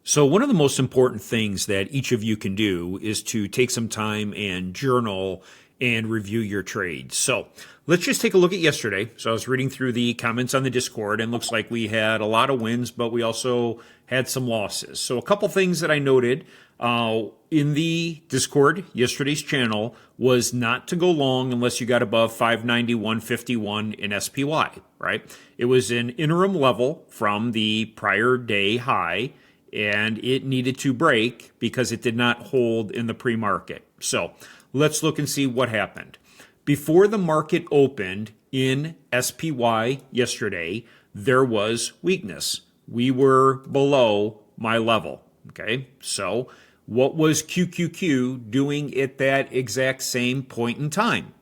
So one of the most important things that each of you can do is to take some time and journal and review your trades. So let's just take a look at yesterday. So I was reading through the comments on the Discord, and looks like we had a lot of wins, but we also had some losses. So a couple things that I noted in the Discord, yesterday's channel, was not to go long unless you got above 591.51 in SPY, right? It was an interim level from the prior day high, and it needed to break because it did not hold in the pre-market. So let's look and see what happened. Before the market opened in SPY yesterday, there was weakness. We were below my level, okay? So what was QQQ doing at that exact same point in time?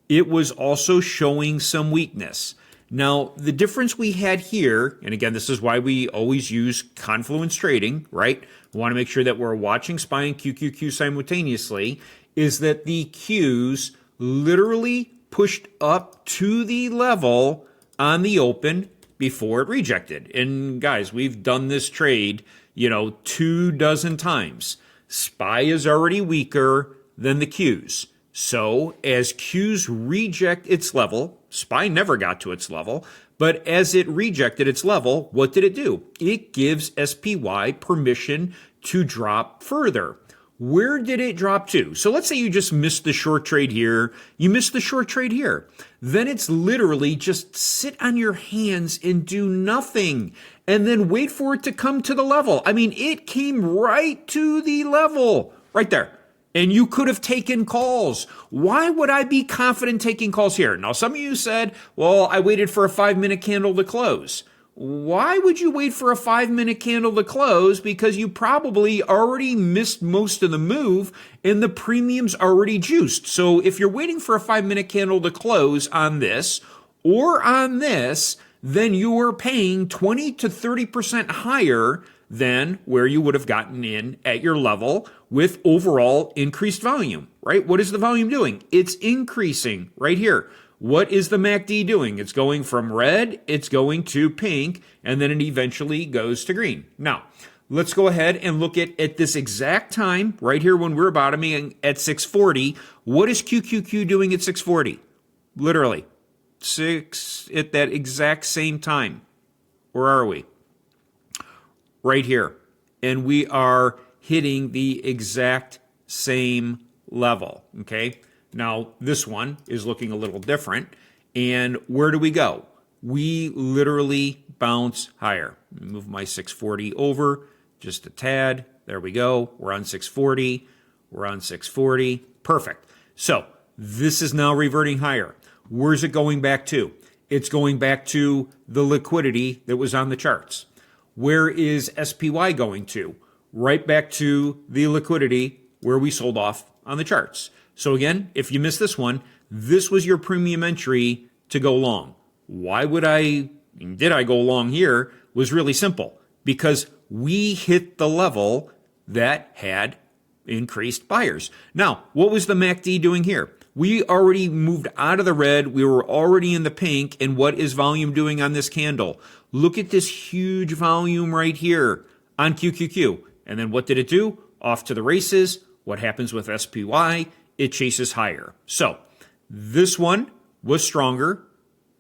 It was also showing some weakness. Now, the difference we had here, and again, this is why we always use Confluence Trading, right? We want to make sure that we're watching SPY and QQQ simultaneously, is that the Qs literally pushed up to the level on the open before it rejected. And guys, we've done this trade, 24 times. SPY is already weaker than the Qs. So as Qs reject its level, SPY never got to its level, but as it rejected its level, what did it do? It gives SPY permission to drop further. Where did it drop to? So let's say you just missed the short trade here, you missed the short trade here. Then it's literally just sit on your hands and do nothing and then wait for it to come to the level. I mean, it came right to the level, right there. And you could have taken calls. Why would I be confident taking calls here? Now, some of you said, well, I waited for a 5-minute candle to close. Why would you wait for a 5-minute candle to close? Because you probably already missed most of the move and the premium's already juiced. So if you're waiting for a 5-minute candle to close on this or on this, then you are paying 20 to 30% higher than where you would have gotten in at your level with overall increased volume, right? What is the volume doing? It's increasing right here. What is the MACD doing? It's going from red, it's going to pink, and then it eventually goes to green. Now, let's go ahead and look at this exact time right here when we're bottoming at 640. What is QQQ doing at 640? Literally, at that exact same time. Where are we? Right here. And we are hitting the exact same level, okay? Now, this one is looking a little different. And where do we go? We literally bounce higher. Move my 640 over just a tad. There we go. We're on 640. We're on 640. Perfect. So this is now reverting higher. Where's it going back to? It's going back to the liquidity that was on the charts. Where is SPY going to? Right back to the liquidity where we sold off on the charts. So again, if you missed this one, this was your premium entry to go long. Why did I go long here? Was really simple. Because we hit the level that had increased buyers. Now, what was the MACD doing here? We already moved out of the red. We were already in the pink. And what is volume doing on this candle? Look at this huge volume right here on QQQ. And then what did it do? Off to the races. What happens with SPY? It chases higher. So this one was stronger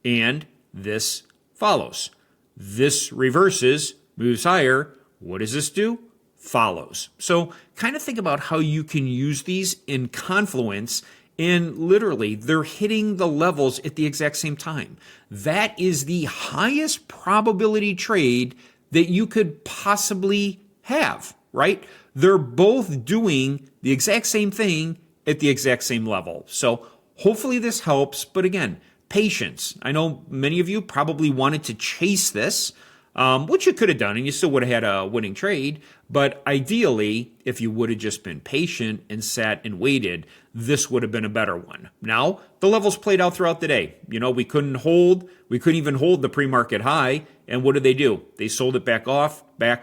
and this follows. This reverses, moves higher. What does this do? Follows. So kind of think about how you can use these in Confluence, and literally they're hitting the levels at the exact same time. That is the highest probability trade that you could possibly have, right? They're both doing the exact same thing at the exact same level. So hopefully this helps. But again, patience. I know many of you probably wanted to chase this, which you could have done and you still would have had a winning trade. But ideally, if you would have just been patient and sat and waited, this would have been a better one. Now, the levels played out throughout the day. We couldn't even hold the pre-market high. And what did they do? They sold it back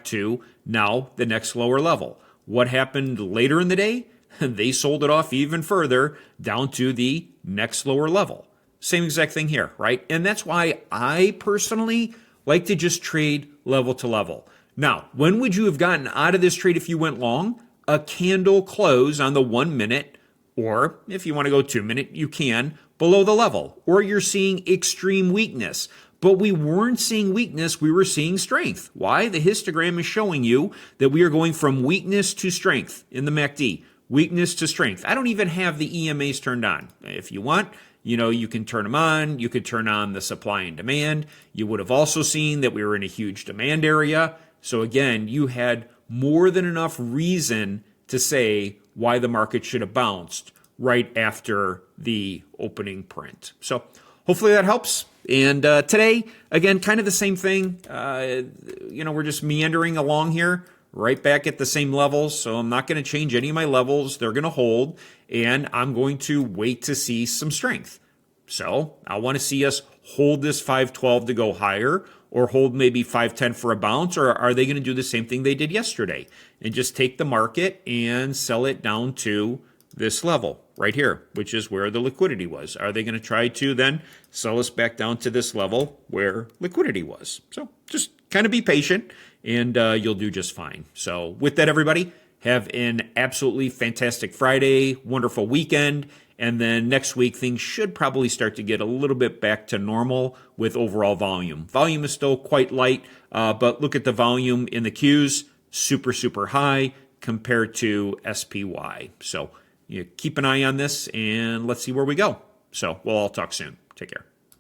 to now the next lower level. What happened later in the day? They sold it off even further down to the next lower level. Same exact thing here, right? And that's why I personally like to just trade level to level. Now, when would you have gotten out of this trade if you went long? A candle close on the 1 minute, or if you want to go 2 minute, you can, below the level, or you're seeing extreme weakness. But we weren't seeing weakness, we were seeing strength. Why? The histogram is showing you that we are going from weakness to strength in the MACD. Weakness to strength. I don't even have the EMAs turned on. If you want, you can turn them on. You could turn on the supply and demand. You would have also seen that we were in a huge demand area. So again, you had more than enough reason to say why the market should have bounced right after the opening print. So hopefully that helps. And today, again, kind of the same thing. We're just meandering along here, right back at the same levels. So I'm not going to change any of my levels. They're going to hold. And I'm going to wait to see some strength. So I want to see us hold this 512 to go higher, or hold maybe 510 for a bounce, or are they going to do the same thing they did yesterday and just take the market and sell it down to this level right here, which is where the liquidity was? Are they going to try to then sell us back down to this level where liquidity was? So just kind of be patient, and you'll do just fine. So with that, everybody, have an absolutely fantastic Friday, wonderful weekend. And then next week, things should probably start to get a little bit back to normal with overall volume. Volume is still quite light, but look at the volume in the Qs, super, super high compared to SPY. So keep an eye on this, and let's see where we go. So we'll all talk soon. Take care.